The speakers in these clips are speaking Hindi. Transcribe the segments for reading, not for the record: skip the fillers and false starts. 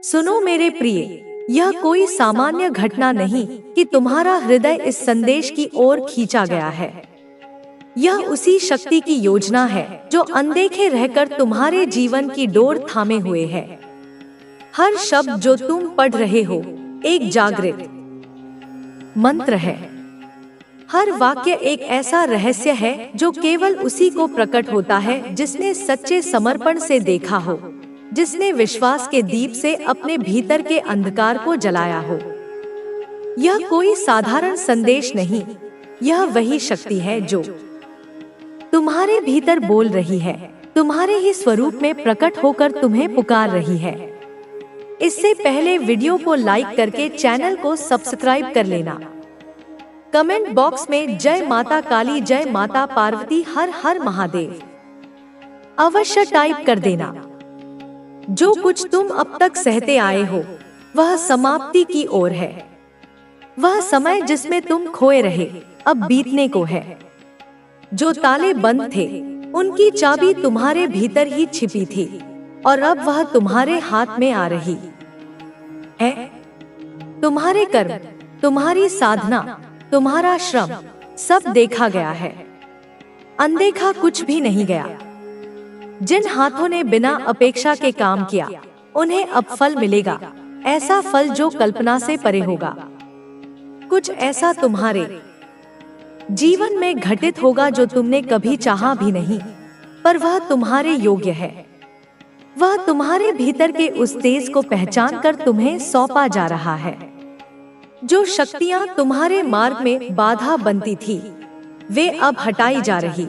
सुनो मेरे प्रिय, यह कोई सामान्य घटना नहीं कि तुम्हारा हृदय इस संदेश की ओर खींचा गया है। यह उसी शक्ति की योजना है जो अनदेखे रहकर तुम्हारे जीवन की डोर थामे हुए है। हर शब्द जो तुम पढ़ रहे हो एक जागृत मंत्र है। हर वाक्य एक ऐसा रहस्य है जो केवल उसी को प्रकट होता है जिसने सच्चे समर्पण से देखा हो, जिसने विश्वास के दीप से अपने भीतर के अंधकार को जलाया हो। यह कोई साधारण संदेश नहीं, यह वही शक्ति है जो तुम्हारे भीतर बोल रही है, तुम्हारे ही स्वरूप में प्रकट होकर तुम्हें पुकार रही है। इससे पहले वीडियो को लाइक करके चैनल को सब्सक्राइब कर लेना। कमेंट बॉक्स में जय माता काली, जय माता पार्वती, हर हर महादेव अवश्य टाइप कर देना। जो कुछ तुम अब तक सहते आए हो वह समाप्ति की ओर है। वह समय जिसमें तुम खोए रहे अब बीतने को है। जो ताले बंद थे उनकी चाबी तुम्हारे भीतर ही छिपी थी और अब वह तुम्हारे हाथ में आ रही है। तुम्हारे कर्म, तुम्हारी साधना, तुम्हारा श्रम सब देखा गया है। अनदेखा कुछ भी नहीं गया। जिन हाथों ने बिना अपेक्षा के काम किया उन्हें अब फल मिलेगा, ऐसा फल जो कल्पना से परे होगा। कुछ ऐसा तुम्हारे जीवन में घटित होगा जो तुमने कभी चाहा भी नहीं, पर वह तुम्हारे योग्य है। वह तुम्हारे भीतर के उस तेज को पहचान कर तुम्हें सौंपा जा रहा है। जो शक्तियां तुम्हारे मार्ग में बाधा बनती थी वे अब हटाई जा रही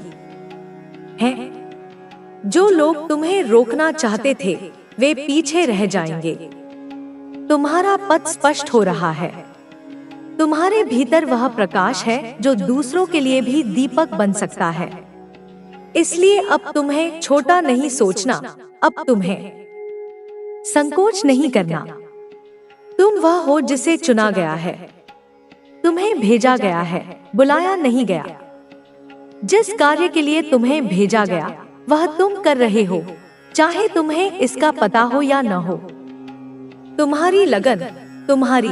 हैं। जो लोग तुम्हें रोकना चाहते थे वे पीछे रह जाएंगे। तुम्हारा पथ स्पष्ट हो रहा है। तुम्हारे भीतर वह प्रकाश है जो दूसरों के लिए भी दीपक बन सकता है। इसलिए अब तुम्हें छोटा नहीं सोचना, अब तुम्हें संकोच नहीं करना। तुम वह हो जिसे चुना गया है, तुम्हें भेजा गया है, बुलाया नहीं गया। जिस कार्य के लिए तुम्हें भेजा गया वह तुम कर रहे हो, चाहे तुम्हें इसका पता हो या न हो। तुम्हारी लगन, तुम्हारी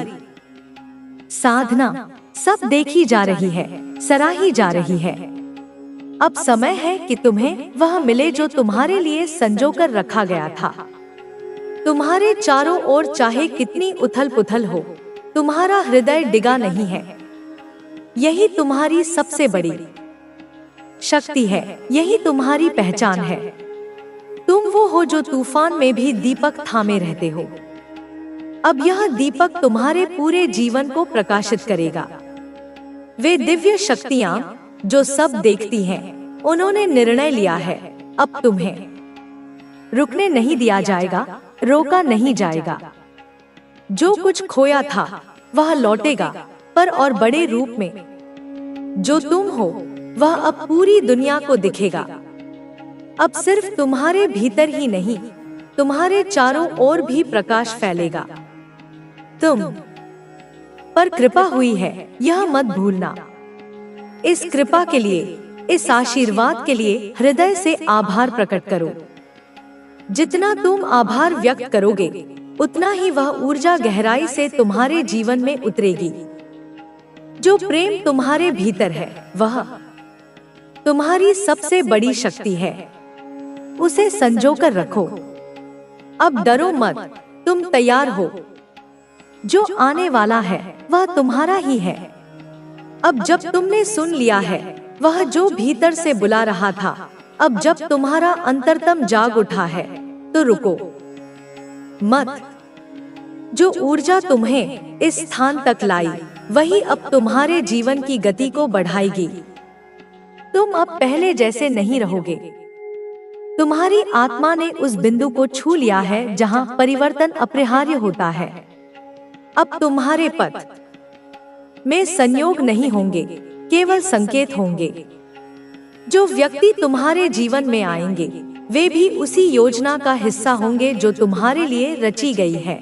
साधना सब देखी जा रही है, सराही जा रही है। अब समय है कि तुम्हें वह मिले जो तुम्हारे लिए संजो कर रखा गया था। तुम्हारे चारों ओर चाहे कितनी उथल पुथल हो, तुम्हारा हृदय डिगा नहीं है। यही तुम्हारी सबसे बड़ी शक्ति है, यही तुम्हारी पहचान है। तुम वो हो जो तूफान में भी दीपक थामे रहते हो। अब यह दीपक तुम्हारे पूरे जीवन को प्रकाशित करेगा। वे दिव्य शक्तियां जो सब देखती हैं, उन्होंने निर्णय लिया है अब तुम्हें रुकने नहीं दिया जाएगा, रोका नहीं जाएगा। जो कुछ खोया था वह लौटेगा, पर और बड़े रूप में। जो तुम हो वह अब पूरी दुनिया को दिखेगा। अब सिर्फ तुम्हारे भीतर ही नहीं, तुम्हारे चारों ओर भी प्रकाश फैलेगा। तुम पर कृपा हुई है, यह मत भूलना। इस कृपा के लिए, इस आशीर्वाद के लिए हृदय से आभार प्रकट करो। जितना तुम आभार व्यक्त करोगे उतना ही वह ऊर्जा गहराई से तुम्हारे जीवन में उतरेगी। जो प्रेम तुम्हारे भीतर है वह तुम्हारी सबसे बड़ी शक्ति है। उसे संजो कर रखो। अब डरो मत, तुम तैयार हो। जो आने वाला है वह तुम्हारा ही है। अब जब तुमने सुन लिया है वह जो भीतर से बुला रहा था, अब जब तुम्हारा अंतरतम जाग उठा है तो रुको मत। जो ऊर्जा तुम्हें इस स्थान तक लाई वही अब तुम्हारे जीवन की गति को बढ़ाएगी। तुम अब पहले जैसे नहीं रहोगे। तुम्हारी आत्मा ने उस बिंदु को छू लिया है जहां परिवर्तन अपरिहार्य होता है। अब तुम्हारे पथ में संयोग नहीं होंगे, केवल संकेत होंगे। जो व्यक्ति तुम्हारे जीवन में आएंगे वे भी उसी योजना का हिस्सा होंगे जो तुम्हारे लिए रची गई है।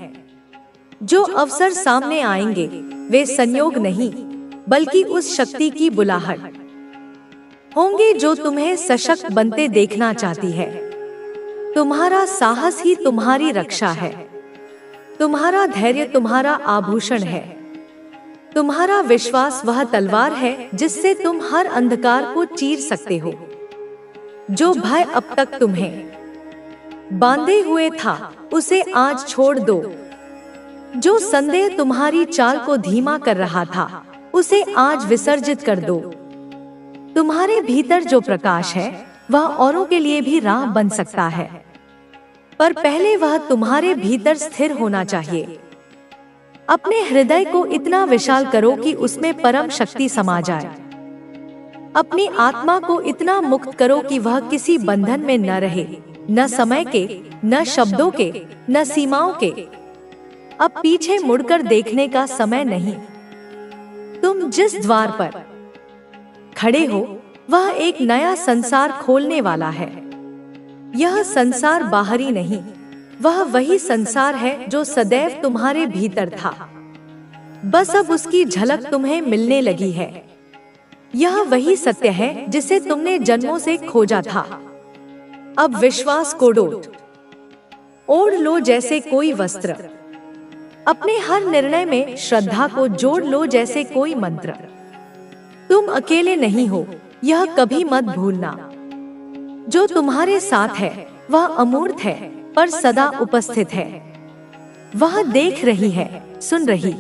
जो अवसर सामने आएंगे वे संयोग नहीं बल्कि उस शक्ति की बुलाहट होंगे जो तुम्हें सशक्त बनते देखना चाहती है। तुम्हारा साहस ही तुम्हारी रक्षा है। तुम्हारा धैर्य तुम्हारा आभूषण है। तुम्हारा विश्वास वह तलवार है जिससे तुम हर अंधकार को चीर सकते हो। जो भय अब तक तुम्हें बांधे हुए था, उसे आज छोड़ दो। जो संदेह तुम्हारी चाल को धीमा कर रहा था, उसे आज विसर्जित कर दो। तुम्हारे भीतर जो प्रकाश है, वह औरों के लिए भी राह बन सकता है, पर पहले वह तुम्हारे भीतर स्थिर होना चाहिए। अपने हृदय को इतना विशाल करो कि उसमें परम शक्ति समा जाए। अपनी आत्मा को इतना मुक्त करो कि वह किसी बंधन में न रहे, न समय के, न शब्दों के, न सीमाओं के। अब पीछे मुड़कर देखने का समय नहीं। तुम जिस द्वार पर खड़े हो, वह एक नया संसार खोलने वाला है। यह संसार बाहरी नहीं, वह वही संसार है जो सदैव तुम्हारे भीतर था। बस अब उसकी झलक तुम्हें मिलने लगी है। यह वही सत्य है जिसे तुमने जन्मों से खोजा था। अब विश्वास को ओढ़ लो जैसे कोई वस्त्र। अपने हर निर्णय में श्रद्धा को जोड़ लो जैसे कोई मंत्र। तुम अकेले नहीं हो, यह कभी मत भूलना। जो तुम्हारे साथ है वह अमूर्त है, पर सदा उपस्थित है। वह देख रही है, सुन रही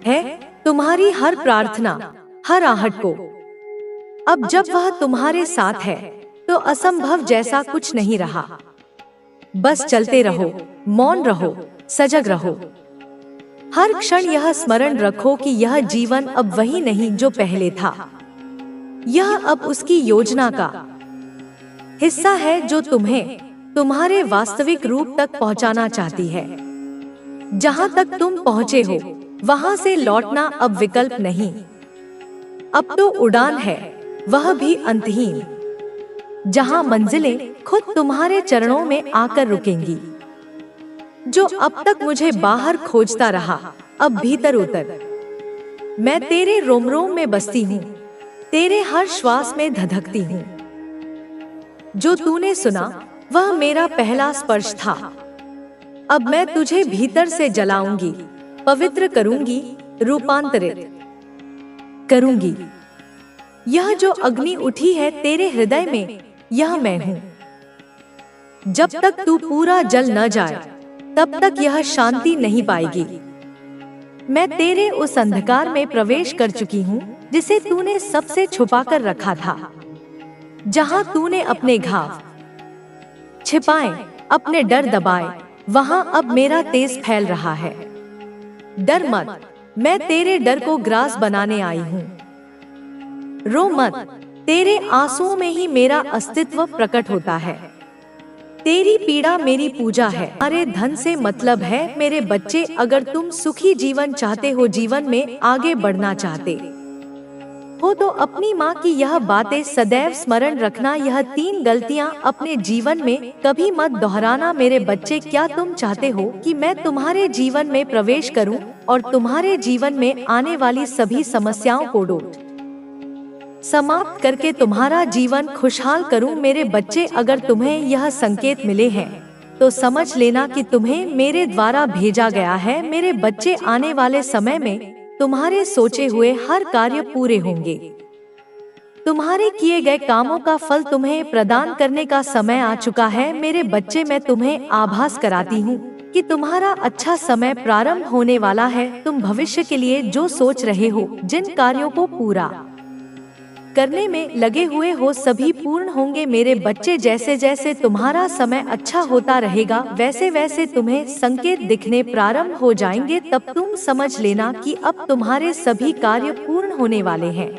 है तुम्हारी हर प्रार्थना, हर आहट को। अब जब वह तुम्हारे साथ है, तो असंभव जैसा कुछ नहीं रहा। बस चलते रहो, मौन रहो, सजग रहो। हर क्षण यह स्मरण रखो कि यह जीवन अब वही नहीं जो पहले था। यह अब उसकी योजना का हिस्सा है जो तुम्हें तुम्हारे वास्तविक रूप तक पहुंचाना चाहती है। जहां तक तुम पहुंचे हो, वहां से लौटना अब विकल्प नहीं। अब तो उड़ान है, वह भी अंतहीन, जहां मंजिलें खुद तुम्हारे चरणों में आकर रुकेंगी। जो अब तक मुझे बाहर खोजता रहा, अब भीतर उतर। मैं तेरे रोम रोम में बसती हूँ, तेरे हर श्वास में धधकती हूँ। जो तूने सुना वह मेरा पहला स्पर्श था। अब मैं तुझे भीतर से जलाऊंगी, पवित्र करूंगी, रूपांतरित करूंगी। यह जो अग्नि उठी है तेरे हृदय में, यह मैं हूँ। जब तक तू पूरा जल न जाए, तब तक यह शांति नहीं पाएगी। मैं तेरे उस अंधकार में प्रवेश कर चुकी हूँ जिसे तूने सबसे छुपा कर रखा था। जहाँ तूने अपने घाव छिपाए, अपने डर दबाए, वहाँ अब मेरा तेज फैल रहा है। डर मत, मैं तेरे डर को ग्रास बनाने आई हूँ। रो मत, तेरे आंसुओं में ही मेरा अस्तित्व प्रकट होता है। तेरी पीड़ा मेरी पूजा है। अरे धन से मतलब है मेरे बच्चे, अगर तुम सुखी जीवन चाहते हो, जीवन में आगे बढ़ना चाहते हो, तो अपनी माँ की यह बातें सदैव स्मरण रखना। यह 3 गलतियाँ अपने जीवन में कभी मत दोहराना। मेरे बच्चे, क्या तुम चाहते हो कि मैं तुम्हारे जीवन में प्रवेश करूं और तुम्हारे जीवन में आने वाली सभी समस्याओं को समाप्त करके तुम्हारा जीवन खुशहाल करूं? मेरे बच्चे, अगर तुम्हें यह संकेत मिले हैं, तो समझ लेना कि तुम्हें मेरे द्वारा भेजा गया है। मेरे बच्चे, आने वाले समय में तुम्हारे सोचे हुए हर कार्य पूरे होंगे। तुम्हारे किए गए कामों का फल तुम्हें प्रदान करने का समय आ चुका है। मेरे बच्चे, मैं तुम्हें आभास कराती हूँ कि तुम्हारा अच्छा समय प्रारंभ होने वाला है। तुम भविष्य के लिए जो सोच रहे हो, जिन कार्यों को पूरा करने में लगे हुए हो, सभी पूर्ण होंगे। मेरे बच्चे, जैसे जैसे तुम्हारा समय अच्छा होता रहेगा, वैसे वैसे तुम्हें संकेत दिखने प्रारंभ हो जाएंगे। तब तुम समझ लेना कि अब तुम्हारे सभी कार्य पूर्ण होने वाले हैं।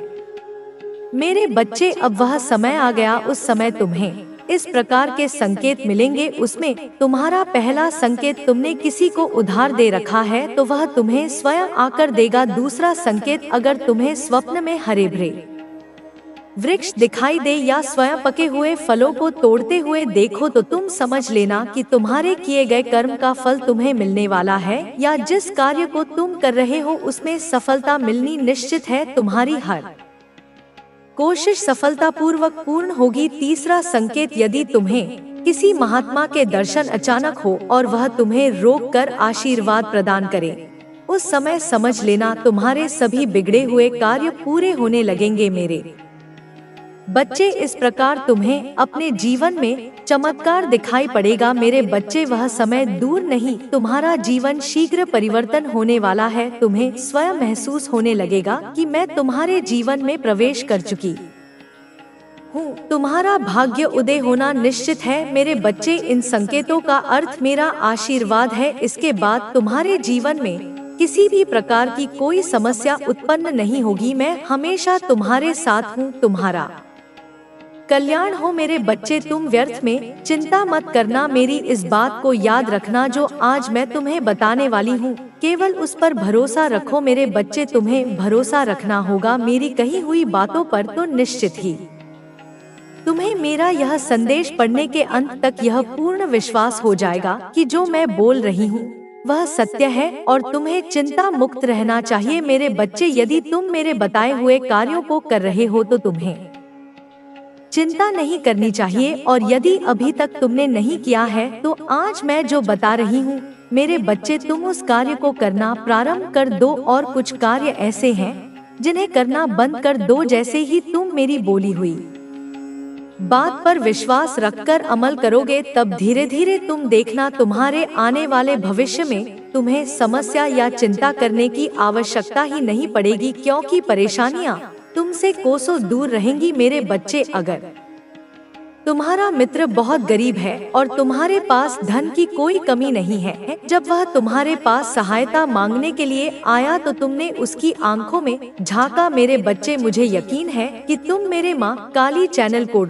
मेरे बच्चे, अब वह समय आ गया। उस समय तुम्हें इस प्रकार के संकेत मिलेंगे। उसमें तुम्हारा पहला संकेत, तुमने किसी को उधार दे रखा है तो वह तुम्हें स्वयं आकर देगा। दूसरा संकेत, अगर तुम्हें स्वप्न में हरे भरे वृक्ष दिखाई दे या स्वयं पके हुए फलों को तोड़ते हुए देखो, तो तुम समझ लेना कि तुम्हारे किए गए कर्म का फल तुम्हें मिलने वाला है, या जिस कार्य को तुम कर रहे हो उसमें सफलता मिलनी निश्चित है। तुम्हारी हर कोशिश सफलतापूर्वक पूर्ण होगी। तीसरा संकेत, यदि तुम्हें किसी महात्मा के दर्शन अचानक हो और वह तुम्हें रोक कर आशीर्वाद प्रदान करे, उस समय समझ लेना तुम्हारे सभी बिगड़े हुए कार्य पूरे होने लगेंगे। मेरे बच्चे, इस प्रकार तुम्हें अपने जीवन में चमत्कार दिखाई पड़ेगा। मेरे बच्चे, वह समय दूर नहीं, तुम्हारा जीवन शीघ्र परिवर्तन होने वाला है। तुम्हें स्वयं महसूस होने लगेगा कि मैं तुम्हारे जीवन में प्रवेश कर चुकी हूँ। तुम्हारा भाग्य उदय होना निश्चित है। मेरे बच्चे, इन संकेतों का अर्थ मेरा आशीर्वाद है। इसके बाद तुम्हारे जीवन में किसी भी प्रकार की कोई समस्या उत्पन्न नहीं होगी। मैं हमेशा तुम्हारे साथ हूँ। तुम्हारा कल्याण हो। मेरे बच्चे, तुम व्यर्थ में चिंता मत करना। मेरी इस बात को याद रखना जो आज मैं तुम्हें बताने वाली हूँ, केवल उस पर भरोसा रखो। मेरे बच्चे, तुम्हें भरोसा रखना होगा मेरी कही हुई बातों पर तो निश्चित ही तुम्हें मेरा यह संदेश पढ़ने के अंत तक यह पूर्ण विश्वास हो जाएगा कि जो मैं बोल रही हूँ वह सत्य है और तुम्हें चिंता मुक्त रहना चाहिए। मेरे बच्चे, यदि तुम मेरे बताए हुए कार्यों को कर रहे हो तो तुम्हें चिंता नहीं करनी चाहिए, और यदि अभी तक तुमने नहीं किया है तो आज मैं जो बता रही हूँ मेरे बच्चे, तुम उस कार्य को करना प्रारंभ कर दो। और कुछ कार्य ऐसे हैं जिन्हें करना बंद कर दो। जैसे ही तुम मेरी बोली हुई बात पर विश्वास रखकर अमल करोगे, तब धीरे धीरे तुम देखना तुम्हारे आने वाले भविष्य में तुम्हें समस्या या चिंता करने की आवश्यकता ही नहीं पड़ेगी, क्योंकि परेशानियाँ तुमसे कोसों दूर रहेंगी। मेरे बच्चे, अगर तुम्हारा मित्र बहुत गरीब है और तुम्हारे पास धन की कोई कमी नहीं है, जब वह तुम्हारे पास सहायता मांगने के लिए आया तो तुमने उसकी आंखों में झांका। मेरे बच्चे, मुझे यकीन है कि तुम मेरे माँ काली चैनल को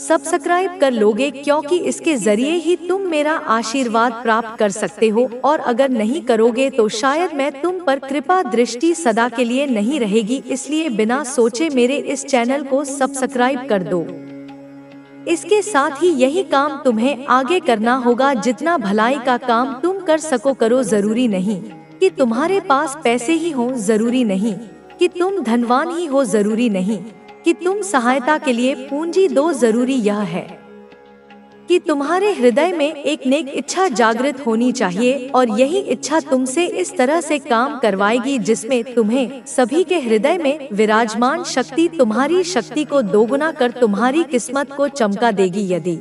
सब्सक्राइब कर लोगे, क्योंकि इसके जरिए ही तुम मेरा आशीर्वाद प्राप्त कर सकते हो। और अगर नहीं करोगे तो शायद मैं तुम पर कृपा दृष्टि सदा के लिए नहीं रहेगी। इसलिए बिना सोचे मेरे इस चैनल को सब्सक्राइब कर दो। इसके साथ ही यही काम तुम्हें आगे करना होगा। जितना भलाई का काम तुम कर सको करो। जरूरी नहीं कि तुम्हारे पास पैसे ही हो, जरूरी नहीं कि तुम धनवान ही हो, जरूरी नहीं कि तुम सहायता के लिए पूंजी दो। जरूरी यह है कि तुम्हारे हृदय में एक नेक इच्छा जागृत होनी चाहिए, और यही इच्छा तुमसे इस तरह से काम करवाएगी जिसमें तुम्हें सभी के हृदय में विराजमान शक्ति तुम्हारी शक्ति को दोगुना कर तुम्हारी किस्मत को चमका देगी। यदि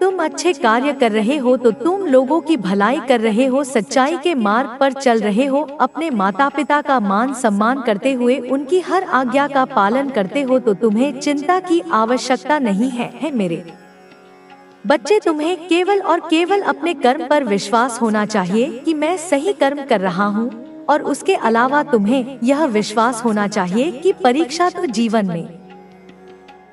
तुम अच्छे कार्य कर रहे हो तो तुम लोगों की भलाई कर रहे हो, सच्चाई के मार्ग पर चल रहे हो, अपने माता पिता का मान सम्मान करते हुए उनकी हर आज्ञा का पालन करते हो, तो तुम्हें चिंता की आवश्यकता नहीं है। मेरे बच्चे, तुम्हें केवल और केवल अपने कर्म पर विश्वास होना चाहिए कि मैं सही कर्म कर रहा हूँ, और उसके अलावा तुम्हें यह विश्वास होना चाहिए कि परीक्षा तो जीवन में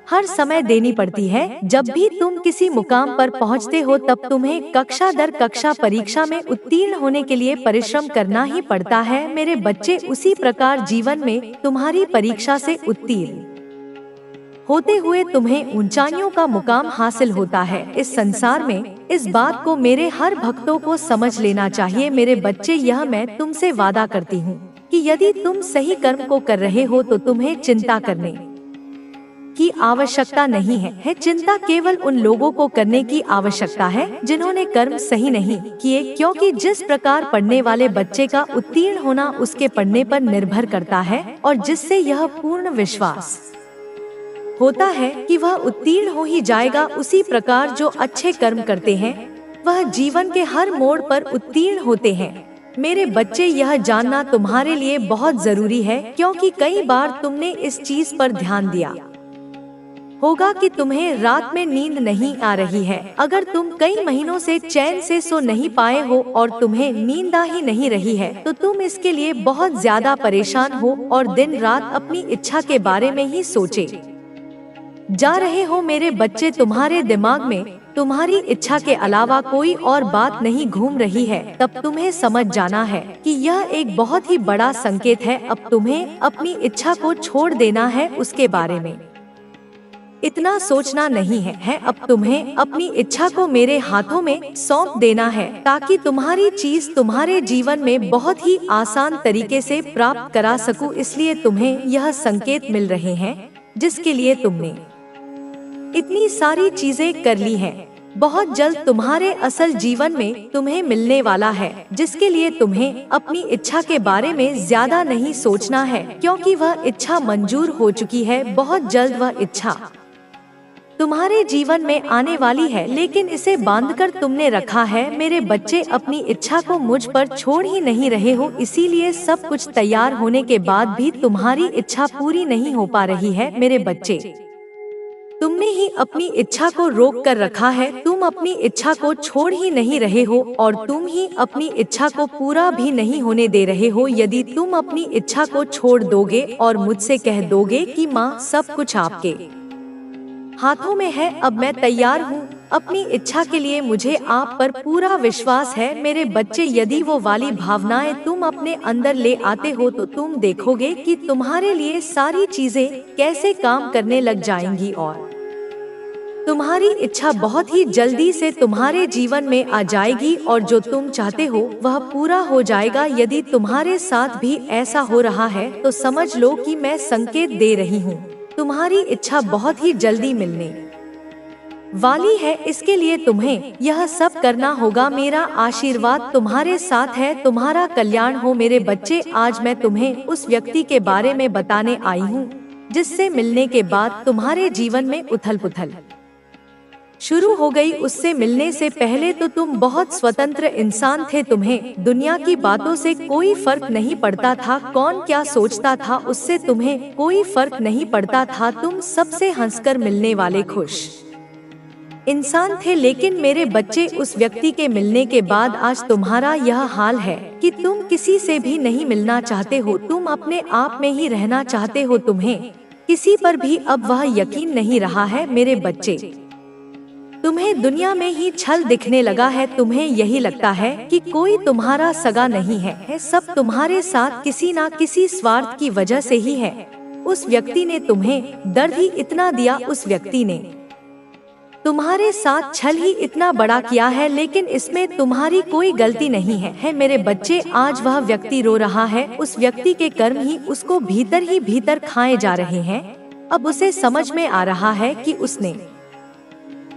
हर समय देनी पड़ती है। जब भी तुम किसी मुकाम पर पहुँचते हो तब तुम्हें कक्षा दर कक्षा परीक्षा में उत्तीर्ण होने के लिए परिश्रम करना ही पड़ता है। मेरे बच्चे, उसी प्रकार जीवन में तुम्हारी परीक्षा से उत्तीर्ण होते हुए तुम्हें ऊंचाइयों का मुकाम हासिल होता है इस संसार में। इस बात को मेरे हर भक्तों को समझ लेना चाहिए। मेरे बच्चे, यह मैं तुमसे वादा करती हूँ कि यदि तुम सही कर्म को कर रहे हो तो तुम्हें चिंता करने की आवश्यकता नहीं है। चिंता केवल उन लोगों को करने की आवश्यकता है जिन्होंने कर्म सही नहीं किए, क्योंकि जिस प्रकार पढ़ने वाले बच्चे का उत्तीर्ण होना उसके पढ़ने पर निर्भर करता है, और जिससे यह पूर्ण विश्वास होता है कि वह उत्तीर्ण हो ही जाएगा, उसी प्रकार जो अच्छे कर्म करते हैं वह जीवन के हर मोड़ पर उत्तीर्ण होते हैं। मेरे बच्चे, यह जानना तुम्हारे लिए बहुत जरूरी है, क्योंकि कई बार तुमने इस चीज पर ध्यान दिया होगा कि तुम्हें रात में नींद नहीं आ रही है। अगर तुम कई महीनों से चैन से सो नहीं पाए हो और तुम्हें नींद आ ही नहीं रही है तो तुम इसके लिए बहुत ज्यादा परेशान हो और दिन रात अपनी इच्छा के बारे में ही सोचे जा रहे हो। मेरे बच्चे, तुम्हारे दिमाग में तुम्हारी इच्छा के अलावा कोई और बात नहीं घूम रही है, तब तुम्हें समझ जाना है कि यह एक बहुत ही बड़ा संकेत है। अब तुम्हें अपनी इच्छा को छोड़ देना है, उसके बारे में इतना सोचना नहीं है। अब तुम्हें अपनी इच्छा को मेरे हाथों में सौंप देना है, ताकि तुम्हारी चीज तुम्हारे जीवन में बहुत ही आसान तरीके से प्राप्त करा सकूं। इसलिए तुम्हें यह संकेत मिल रहे हैं जिसके लिए तुमने इतनी सारी चीजें कर ली हैं। बहुत जल्द तुम्हारे असल जीवन में तुम्हें मिलने वाला है, जिसके लिए तुम्हें अपनी इच्छा के बारे में ज्यादा नहीं सोचना है, क्योंकि वह इच्छा मंजूर हो चुकी है। बहुत जल्द वह इच्छा तुम्हारे जीवन में आने वाली है, लेकिन इसे बांधकर तुमने रखा है। मेरे बच्चे, अपनी इच्छा को मुझ पर छोड़ ही नहीं रहे हो, इसीलिए सब कुछ तैयार होने के बाद भी तुम्हारी इच्छा पूरी नहीं हो पा रही है। मेरे बच्चे, तुमने ही अपनी इच्छा को रोक कर रखा है। तुम अपनी इच्छा को छोड़ ही नहीं रहे हो और तुम ही अपनी इच्छा को पूरा भी नहीं होने दे रहे हो। यदि तुम अपनी इच्छा को छोड़ दोगे और मुझसे कह दोगे कि माँ, सब कुछ आपके हाथों में है, अब मैं तैयार हूँ अपनी इच्छा के लिए, मुझे आप पर पूरा विश्वास है। मेरे बच्चे, यदि वो वाली भावनाएं तुम अपने अंदर ले आते हो तो तुम देखोगे कि तुम्हारे लिए सारी चीजें कैसे काम करने लग जाएंगी और तुम्हारी इच्छा बहुत ही जल्दी से तुम्हारे जीवन में आ जाएगी और जो तुम चाहते हो वह पूरा हो जाएगा। यदि तुम्हारे साथ भी ऐसा हो रहा है तो समझ लो कि मैं संकेत दे रही हूँ, तुम्हारी इच्छा बहुत ही जल्दी मिलने वाली है। इसके लिए तुम्हें यह सब करना होगा। मेरा आशीर्वाद तुम्हारे साथ है, तुम्हारा कल्याण हो। मेरे बच्चे, आज मैं तुम्हें उस व्यक्ति के बारे में बताने आई हूँ जिससे मिलने के बाद तुम्हारे जीवन में उथल पुथल शुरू हो गई। उससे मिलने से पहले तो तुम बहुत स्वतंत्र इंसान थे, तुम्हें दुनिया की बातों से कोई फर्क नहीं पड़ता था, कौन क्या सोचता था उससे तुम्हें कोई फर्क नहीं पड़ता था। तुम सबसे हंसकर मिलने वाले खुश इंसान थे। लेकिन मेरे बच्चे, उस व्यक्ति के मिलने के बाद आज तुम्हारा यह हाल है कि तुम किसी से भी नहीं मिलना चाहते हो, तुम अपने आप में ही रहना चाहते हो। तुम्हें किसी पर भी अब वह यकीन नहीं रहा है। मेरे बच्चे, तुम्हें दुनिया में ही छल दिखने लगा है। तुम्हें यही लगता है कि कोई तुम्हारा सगा नहीं है, सब तुम्हारे साथ किसी ना किसी स्वार्थ की वजह से ही है। उस व्यक्ति ने तुम्हें दर्द ही इतना दिया, उस व्यक्ति ने तुम्हारे साथ छल ही इतना बड़ा किया है, लेकिन इसमें तुम्हारी कोई गलती नहीं है। मेरे बच्चे, आज वह व्यक्ति रो रहा है, उस व्यक्ति के कर्म ही उसको भीतर ही भीतर खाए जा रहे हैं। अब उसे समझ में आ रहा है कि उसने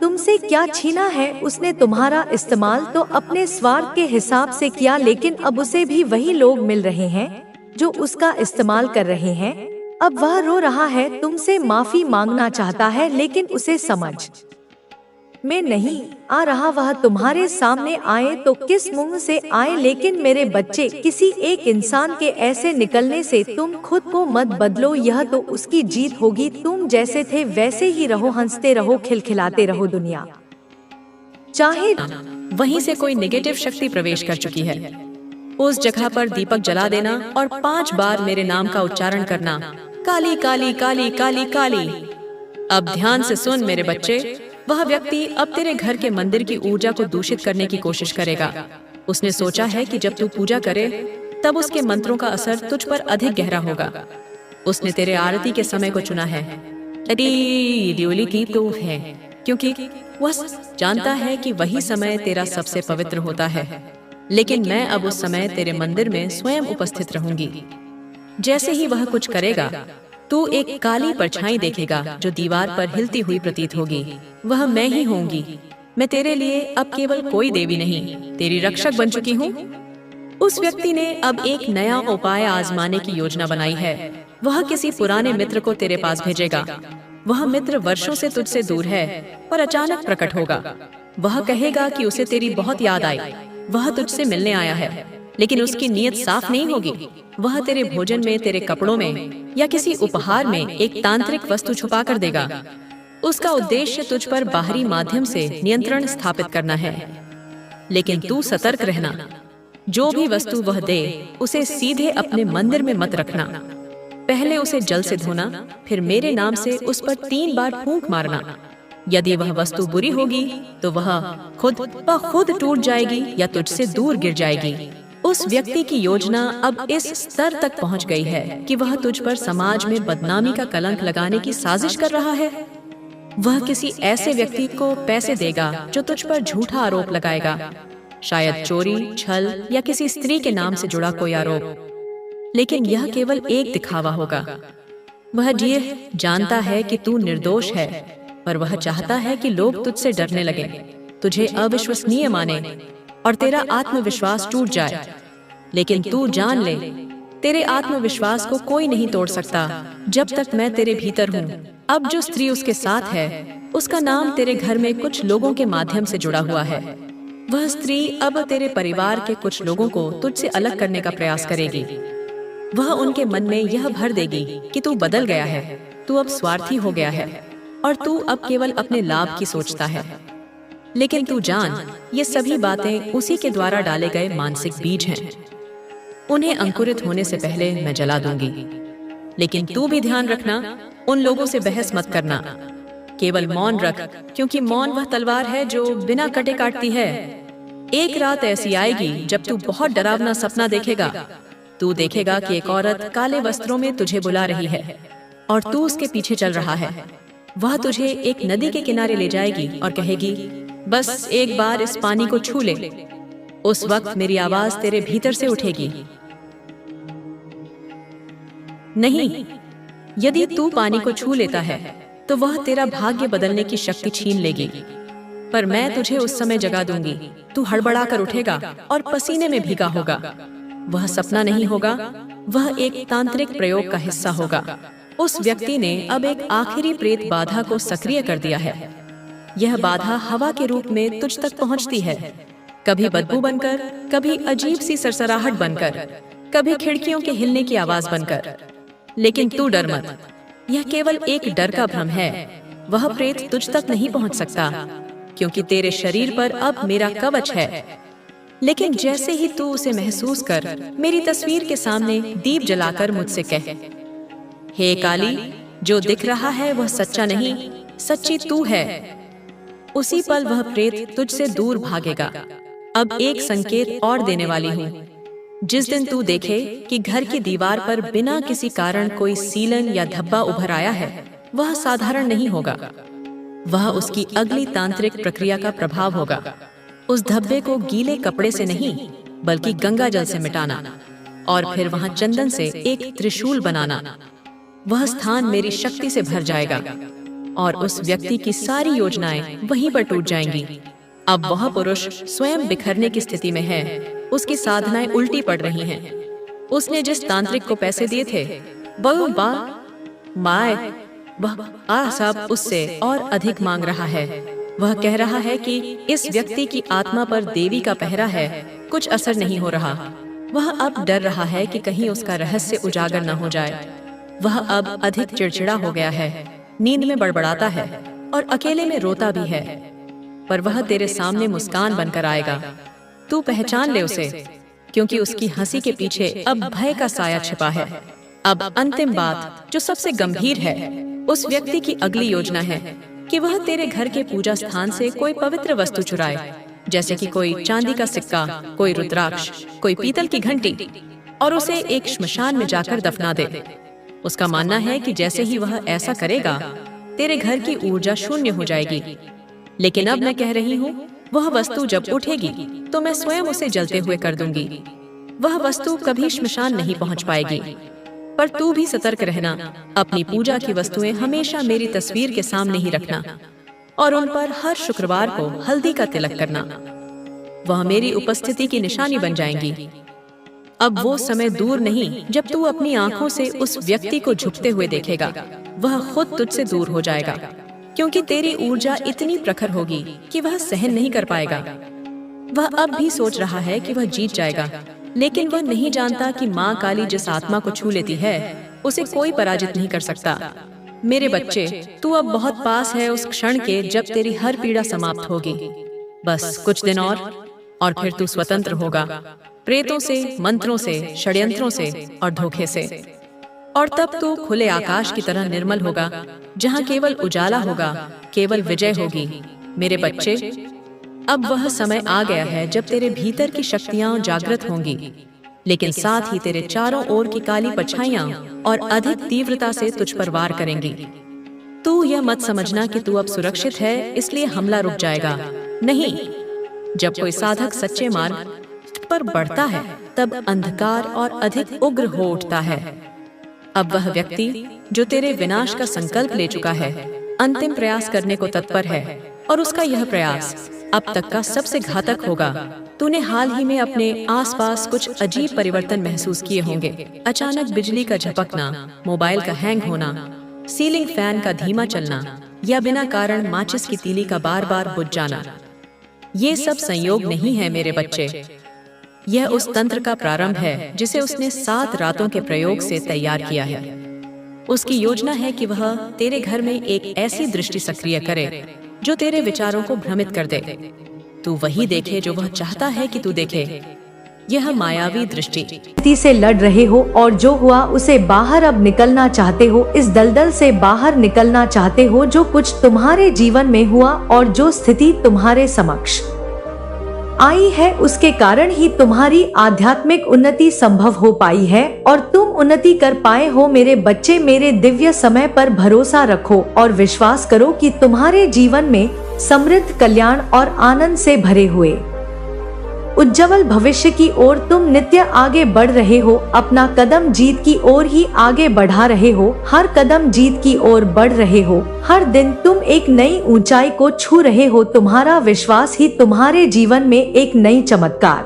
तुमसे क्या छीना है। उसने तुम्हारा इस्तेमाल तो अपने स्वार्थ के हिसाब से किया, लेकिन अब उसे भी वही लोग मिल रहे हैं जो उसका इस्तेमाल कर रहे हैं। अब वह रो रहा है, तुमसे माफी मांगना चाहता है, लेकिन उसे समझ में नहीं आ रहा वह तुम्हारे सामने आए तो किस मुंह से आए। लेकिन मेरे बच्चे, किसी एक इंसान के ऐसे निकलने से तुम खुद को मत बदलो, यह तो उसकी जीत होगी। तुम जैसे थे वैसे ही रहो, हंसते रहो, खिलखिलाते रहो। दुनिया चाहे वहीं से कोई नेगेटिव शक्ति प्रवेश कर चुकी है। उस जगह पर दीपक जला देना और 5 बार मेरे नाम का उच्चारण करना, काली काली काली काली काली। अब ध्यान से सुन मेरे बच्चे, वह व्यक्ति अब तेरे घर के मंदिर की ऊर्जा को दूषित करने की कोशिश करेगा। उसने सोचा है कि जब तू पूजा करे तब उसके मंत्रों का असर तुझ पर अधिक गहरा होगा। उसने तेरे आरती के समय को चुना है, ड्यूली की तो है, क्योंकि वह जानता है कि वही समय तेरा सबसे पवित्र होता है। लेकिन मैं अब उस समय तेरे मंदिर में स्वयं उपस्थित रहूंगी। जैसे ही वह कुछ करेगा, तू एक काली परछाई देखेगा जो दीवार पर हिलती हुई प्रतीत होगी। वह मैं ही होंगी। मैं तेरे लिए अब केवल कोई देवी नहीं, तेरी रक्षक बन चुकी हूँ। उस व्यक्ति ने अब एक नया उपाय आजमाने की योजना बनाई है। वह किसी पुराने मित्र को तेरे पास भेजेगा। वह मित्र वर्षों से तुझसे दूर है और अचानक प्रकट होगा। वह कहेगा कि उसे तेरी बहुत याद आई। वह तुझसे मिलने आया है, लेकिन उसकी नीयत साफ नहीं होगी। वह तेरे भोजन में, तेरे कपड़ों में या किसी उपहार में एक तांत्रिक वस्तु छुपा कर देगा। उसका उद्देश्य तुझ पर बाहरी माध्यम से नियंत्रण स्थापित करना है। लेकिन तू सतर्क रहना। जो भी वस्तु वह दे, उसे सीधे अपने मंदिर में मत रखना। पहले उसे जल से धोना, फिर मेरे नाम से उस पर 3 बार फूंक मारना। यदि वह वस्तु बुरी होगी तो वह खुद टूट जाएगी या तुझसे दूर गिर जाएगी। उस व्यक्ति की योजना अब इस स्तर तक पहुंच गई है कि वह तुझ पर समाज में बदनामी का कलंक लगाने की साजिश कर रहा है। वह किसी ऐसे व्यक्ति को पैसे देगा जो तुझ पर झूठा आरोप लगाएगा, शायद चोरी, छल या किसी स्त्री के नाम से जुड़ा कोई आरोप। लेकिन यह केवल एक दिखावा होगा। वह जानता है कि तू निर्दोष है, पर वह चाहता है कि लोग तुझसे डरने लगें, तुझे अविश्वसनीय माने और तेरा आत्मविश्वास टूट जाए। लेकिन तू जान ले, तेरे आत्मविश्वास को कोई नहीं तोड़ सकता जब तक मैं तेरे भीतर हूँ। अब जो स्त्री उसके साथ है, उसका नाम तेरे घर में कुछ लोगों के माध्यम से जुड़ा हुआ है। वह स्त्री अब तेरे परिवार के कुछ लोगों को तुझसे अलग करने का प्रयास करेगी। वह उनके मन में यह भर देगी कि तू बदल गया है, तू अब स्वार्थी हो गया है और तू अब केवल अपने लाभ की सोचता है। लेकिन तू जान, ये सभी बातें उसी के द्वारा डाले गए मानसिक बीज हैं। उन्हें अंकुरित होने से पहले मैं जला दूंगी। लेकिन तू भी ध्यान रखना, उन लोगों से बहस मत करना, केवल मौन रख, क्योंकि मौन वह तलवार है जो बिना कटे काटती है। एक रात ऐसी आएगी जब तू बहुत डरावना सपना देखेगा। तू देखेगा कि एक औरत काले वस्त्रों में तुझे बुला रही है और तू उसके पीछे चल रहा है। वह तुझे एक नदी के किनारे ले जाएगी और कहेगी, बस एक बार इस पानी को छू ले। उस वक्त मेरी आवाज तेरे भीतर से उठेगी, नहीं, यदि तू पानी को छू लेता है तो वह तेरा भाग्य बदलने की शक्ति छीन लेगी। पर मैं तुझे उस समय जगा दूंगी। तू हड़बड़ा कर उठेगा और पसीने में भीगा होगा। वह सपना नहीं होगा, वह एक तांत्रिक प्रयोग का हिस्सा होगा। उस व्यक्ति ने अब एक आखिरी प्रेत बाधा को सक्रिय कर दिया है। यह बाधा हवा के रूप में तुझ तक पहुंचती है, कभी बदबू बनकर, कभी अजीब सी सरसराहट बनकर, कभी खिड़कियों के हिलने की आवाज बनकर। लेकिन तू डर मत, यह केवल एक डर का भ्रम है। वह प्रेत तुझ तक नहीं पहुंच सकता, क्योंकि तेरे शरीर पर अब मेरा कवच है। लेकिन जैसे ही तू उसे महसूस कर, मेरी तस्वीर के सामने दीप जलाकर मुझसे कह, हे काली, जो दिख रहा है वह सच्चा नहीं, सच्ची तू है। उसी पल वह प्रेत तुझसे दूर भागेगा। अब एक संकेत और देने वाली हूँ। जिस दिन तू देखे कि घर की दीवार पर बिना किसी कारण कोई सीलन या धब्बा उभर आया है, वह साधारण नहीं होगा। वह उसकी अगली तांत्रिक प्रक्रिया का प्रभाव होगा। उस धब्बे को गीले कपड़े से नहीं, बल्कि गंगा जल से मिटाना और फिर वहां चंदन से एक त्रिशूल बनाना। वह स्थान मेरी शक्ति से भर जाएगा और उस व्यक्ति की सारी योजनाएं वहीं पर टूट जाएंगी। अब वह पुरुष स्वयं बिखरने की स्थिति में है, उसकी साधनाएं उल्टी पड़ रही हैं। उसने जिस तांत्रिक को पैसे दिए थे, वह सब उससे और अधिक मांग रहा है। वह कह रहा है कि इस व्यक्ति की आत्मा पर देवी का पहरा है, कुछ असर नहीं हो रहा। वह अब डर रहा है कि कहीं उसका रहस्य उजागर न हो जाए। वह अब अधिक चिड़चिड़ा हो गया है, नींद में बड़बड़ाता है और अकेले में रोता भी है। पर वह तेरे सामने मुस्कान बनकर आएगा। तू पहचान ले उसे, क्योंकि उसकी हंसी के पीछे अब भय का साया छिपा है। अब अंतिम बात, जो सबसे गंभीर है, उस व्यक्ति की अगली योजना है कि वह तेरे घर के पूजा स्थान से कोई पवित्र वस्तु चुराए, जैसे कि कोई चांदी का सिक्का, कोई रुद्राक्ष, कोई पीतल की घंटी, और उसे एक श्मशान में जाकर दफना दे। उसका मानना है कि जैसे ही वह ऐसा करेगा, तेरे घर की ऊर्जा शून्य हो जाएगी। लेकिन अब मैं कह रही हूँ, वह वस्तु जब उठेगी तो मैं स्वयं उसे जलते हुए कर दूंगी। वह वस्तु कभी श्मशान नहीं पहुँच पाएगी। पर तू भी सतर्क रहना, अपनी पूजा की वस्तुएं हमेशा मेरी तस्वीर के सामने ही रखना और उन पर हर शुक्रवार को हल्दी का तिलक करना। वह मेरी उपस्थिति की निशानी बन जाएंगी। अब वो समय दूर नहीं जब तू अपनी आंखों से उस व्यक्ति को झुकते हुए देखेगा। वह खुद तुझसे दूर हो जाएगा, क्योंकि तेरी ऊर्जा इतनी प्रखर होगी कि वह सहन नहीं कर पाएगा। वह अब भी सोच रहा है कि वह जीत जाएगा, लेकिन वह नहीं जानता कि माँ काली जिस आत्मा को छू लेती है, उसे कोई पराजित नहीं कर सकता। मेरे बच्चे, तू अब बहुत पास है उस क्षण के जब तेरी हर पीड़ा समाप्त होगी। बस कुछ दिन और फिर तू स्वतंत्र होगा, प्रेतों से, मंत्रों से, षड्यंत्रों से और धोखे से। और तब तू खुले आकाश की तरह निर्मल होगा, जहाँ केवल उजाला होगा, केवल विजय होगी। मेरे बच्चे, अब वह समय आ गया है जब तेरे भीतर की शक्तियाँ जागृत होंगी, लेकिन साथ ही तेरे चारों ओर की काली परछाइयाँ और अधिक तीव्रता से तुझ पर वार करेंगी। तू यह मत समझना कि तू अब सुरक्षित है इसलिए हमला रुक जाएगा। नहीं, जब कोई साधक सच्चे मार्ग पर बढ़ता है, तब अंधकार और अधिक उग्र हो उठता है। अब वह व्यक्ति जो तेरे विनाश का संकल्प ले चुका है, अंतिम प्रयास करने को तत्पर है और उसका यह प्रयास अब तक का सबसे घातक होगा। तूने हाल ही में अपने आसपास कुछ अजीब परिवर्तन महसूस किए होंगे। अचानक बिजली का झपकना, मोबाइल का हैंग होना, सीलिंग फैन का धीमा चलना या बिना कारण माचिस की तीली का बार बार बुझ जाना। ये सब संयोग नहीं है मेरे बच्चे, यह उस तंत्र का प्रारंभ है जिसे उसने 7 रातों के प्रयोग से तैयार किया है। उसकी योजना है कि वह तेरे घर में एक ऐसी दृष्टि सक्रिय करे जो तेरे विचारों को भ्रमित कर दे। तू वही देखे जो वह चाहता है कि तू देखे। यह मायावी दृष्टि से लड़ रहे हो और जो हुआ उसे बाहर अब निकलना चाहते हो, इस दलदल से बाहर निकलना चाहते हो जो कुछ तुम्हारे जीवन में हुआ और जो स्थिति तुम्हारे समक्ष आई है, उसके कारण ही तुम्हारी आध्यात्मिक उन्नति संभव हो पाई है और तुम उन्नति कर पाए हो। मेरे बच्चे, मेरे दिव्य समय पर भरोसा रखो और विश्वास करो कि तुम्हारे जीवन में समृद्ध, कल्याण और आनंद से भरे हुए उज्जवल भविष्य की ओर तुम नित्य आगे बढ़ रहे हो। अपना कदम जीत की ओर ही आगे बढ़ा रहे हो, हर कदम जीत की ओर बढ़ रहे हो। हर दिन तुम एक नई ऊंचाई को छू रहे हो। तुम्हारा विश्वास ही तुम्हारे जीवन में एक नई चमत्कार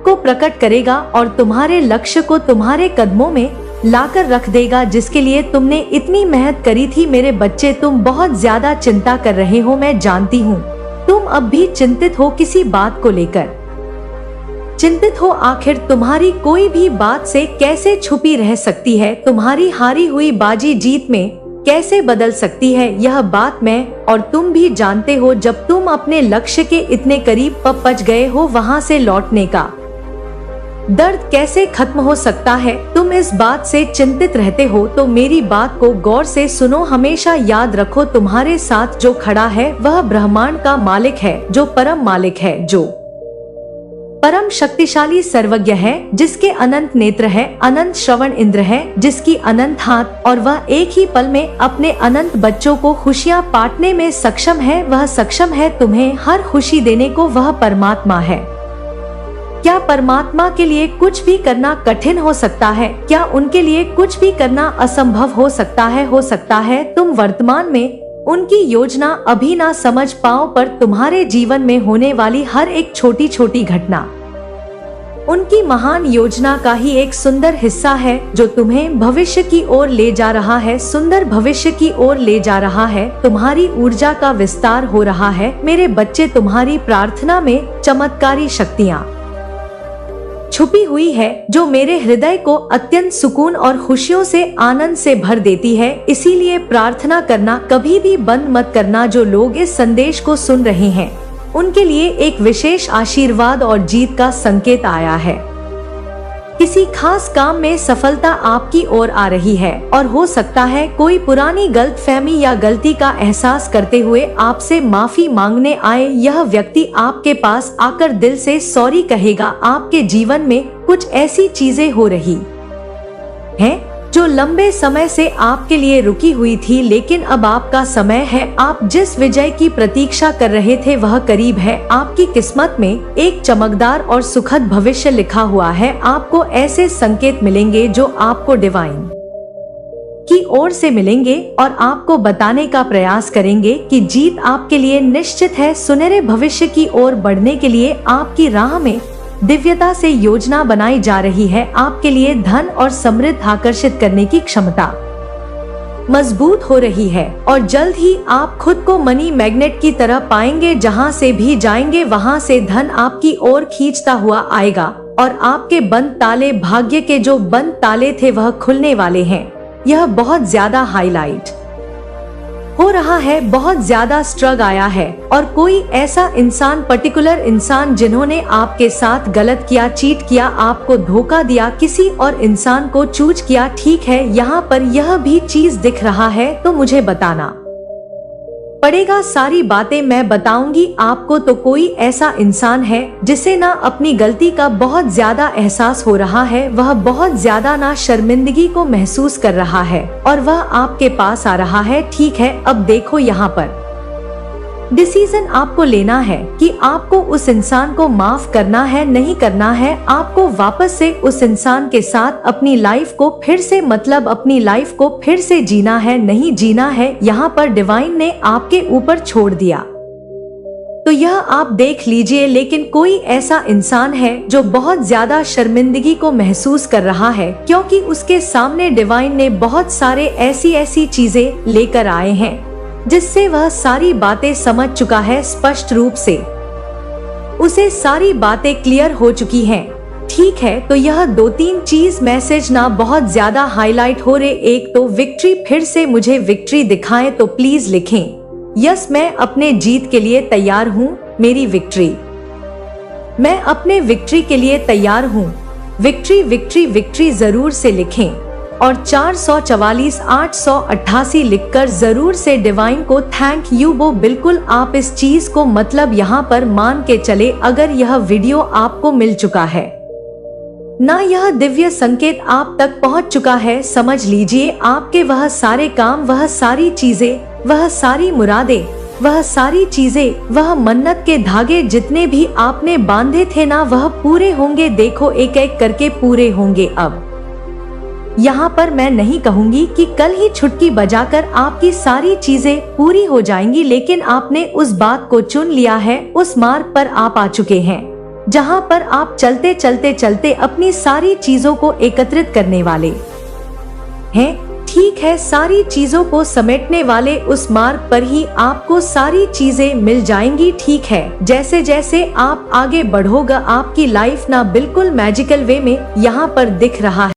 को प्रकट करेगा और तुम्हारे लक्ष्य को तुम्हारे कदमों में लाकर रख देगा, जिसके लिए तुमने इतनी मेहनत करी थी। मेरे बच्चे, तुम बहुत ज्यादा चिंता कर रहे हो, मैं जानती हूँ। तुम अब भी चिंतित हो, किसी बात को लेकर चिंतित हो। आखिर तुम्हारी कोई भी बात से कैसे छुपी रह सकती है? तुम्हारी हारी हुई बाजी जीत में कैसे बदल सकती है? यह बात मैं और तुम भी जानते हो। जब तुम अपने लक्ष्य के इतने करीब पहुंच गए हो, वहां से लौटने का दर्द कैसे खत्म हो सकता है? तुम इस बात से चिंतित रहते हो तो मेरी बात को गौर से सुनो। हमेशा याद रखो, तुम्हारे साथ जो खड़ा है वह ब्रह्मांड का मालिक है, जो परम मालिक है, जो परम शक्तिशाली सर्वज्ञ है, जिसके अनंत नेत्र है, अनंत श्रवण इंद्र है, जिसकी अनंत हाथ, और वह एक ही पल में अपने अनंत बच्चों को खुशियां बांटने में सक्षम है। वह सक्षम है तुम्हें हर खुशी देने को। वह परमात्मा है। क्या परमात्मा के लिए कुछ भी करना कठिन हो सकता है? क्या उनके लिए कुछ भी करना असंभव हो सकता है? हो सकता है तुम वर्तमान में उनकी योजना अभी ना समझ पाओ, पर तुम्हारे जीवन में होने वाली हर एक छोटी छोटी घटना उनकी महान योजना का ही एक सुंदर हिस्सा है, जो तुम्हें भविष्य की ओर ले जा रहा है, सुंदर भविष्य की ओर ले जा रहा है। तुम्हारी ऊर्जा का विस्तार हो रहा है। मेरे बच्चे, तुम्हारी प्रार्थना में चमत्कारी शक्तियाँ छुपी हुई है, जो मेरे हृदय को अत्यंत सुकून और खुशियों से, आनंद से भर देती है। इसीलिए प्रार्थना करना कभी भी बंद मत करना। जो लोग इस संदेश को सुन रहे हैं, उनके लिए एक विशेष आशीर्वाद और जीत का संकेत आया है। किसी खास काम में सफलता आपकी ओर आ रही है और हो सकता है कोई पुरानी गलतफहमी या गलती का एहसास करते हुए आपसे माफी मांगने आए। यह व्यक्ति आपके पास आकर दिल से सॉरी कहेगा। आपके जीवन में कुछ ऐसी चीजें हो रही हैं जो लंबे समय से आपके लिए रुकी हुई थी, लेकिन अब आपका समय है। आप जिस विजय की प्रतीक्षा कर रहे थे वह करीब है। आपकी किस्मत में एक चमकदार और सुखद भविष्य लिखा हुआ है। आपको ऐसे संकेत मिलेंगे जो आपको डिवाइन की ओर से मिलेंगे और आपको बताने का प्रयास करेंगे कि जीत आपके लिए निश्चित है। सुनहरे भविष्य की ओर बढ़ने के लिए आपकी राह में दिव्यता से योजना बनाई जा रही है। आपके लिए धन और समृद्धि आकर्षित करने की क्षमता मजबूत हो रही है और जल्द ही आप खुद को मनी मैग्नेट की तरह पाएंगे। जहां से भी जाएंगे वहां से धन आपकी ओर खींचता हुआ आएगा और आपके बंद ताले, भाग्य के जो बंद ताले थे वह खुलने वाले हैं। यह बहुत ज्यादा हाईलाइट हो रहा है, बहुत ज्यादा स्ट्रग आया है और कोई ऐसा इंसान, पर्टिकुलर इंसान जिन्होंने आपके साथ गलत किया, चीट किया, आपको धोखा दिया, किसी और इंसान को चूज किया। ठीक है, यहाँ पर यह भी चीज दिख रहा है तो मुझे बताना पड़ेगा। सारी बातें मैं बताऊंगी आपको। तो कोई ऐसा इंसान है जिसे ना अपनी गलती का बहुत ज्यादा एहसास हो रहा है, वह बहुत ज्यादा ना शर्मिंदगी को महसूस कर रहा है और वह आपके पास आ रहा है। ठीक है, अब देखो यहाँ पर डिसीजन आपको लेना है कि आपको उस इंसान को माफ करना है नहीं करना है। आपको वापस से उस इंसान के साथ अपनी लाइफ को फिर से अपनी लाइफ को फिर से जीना है नहीं जीना है। यहाँ पर डिवाइन ने आपके ऊपर छोड़ दिया। तो यह आप देख लीजिए, लेकिन कोई ऐसा इंसान है जो बहुत ज्यादा शर्मिंदगी को महसूस कर रहा है, क्योंकि उसके सामने डिवाइन ने बहुत सारे ऐसी चीजें लेकर आए हैं जिससे वह सारी बातें समझ चुका है। स्पष्ट रूप से उसे सारी बातें क्लियर हो चुकी हैं। ठीक है, तो यह 2-3 चीज मैसेज ना बहुत ज्यादा हाईलाइट हो रहे। एक तो विक्ट्री, फिर से मुझे विक्ट्री दिखाएं तो प्लीज लिखें यस मैं अपने जीत के लिए तैयार हूँ। मेरी विक्ट्री, मैं अपने विक्ट्री के लिए तैयार हूँ। विक्ट्री विक्ट्री विक्ट्री जरूर से लिखें और 444-888 लिखकर जरूर से डिवाइन को थैंक यू। वो बिल्कुल आप इस चीज को यहाँ पर मान के चले, अगर यह वीडियो आपको मिल चुका है ना, यह दिव्य संकेत आप तक पहुंच चुका है, समझ लीजिए आपके वह सारे काम, वह सारी चीजें, वह सारी मुरादें, वह सारी चीजें, वह मन्नत के धागे जितने भी आपने बांधे थे ना, वह पूरे होंगे। देखो एक एक करके पूरे होंगे। अब यहाँ पर मैं नहीं कहूंगी कि कल ही छुटकी बजाकर आपकी सारी चीजें पूरी हो जाएंगी, लेकिन आपने उस बात को चुन लिया है। उस मार्ग पर आप आ चुके हैं जहाँ पर आप चलते चलते अपनी सारी चीजों को एकत्रित करने वाले हैं। ठीक है, सारी चीजों को समेटने वाले उस मार्ग पर ही आपको सारी चीजें मिल जाएंगी। ठीक है, जैसे जैसे आप आगे बढ़ोगे आपकी लाइफ ना बिल्कुल मैजिकल वे में यहाँ पर दिख रहा है।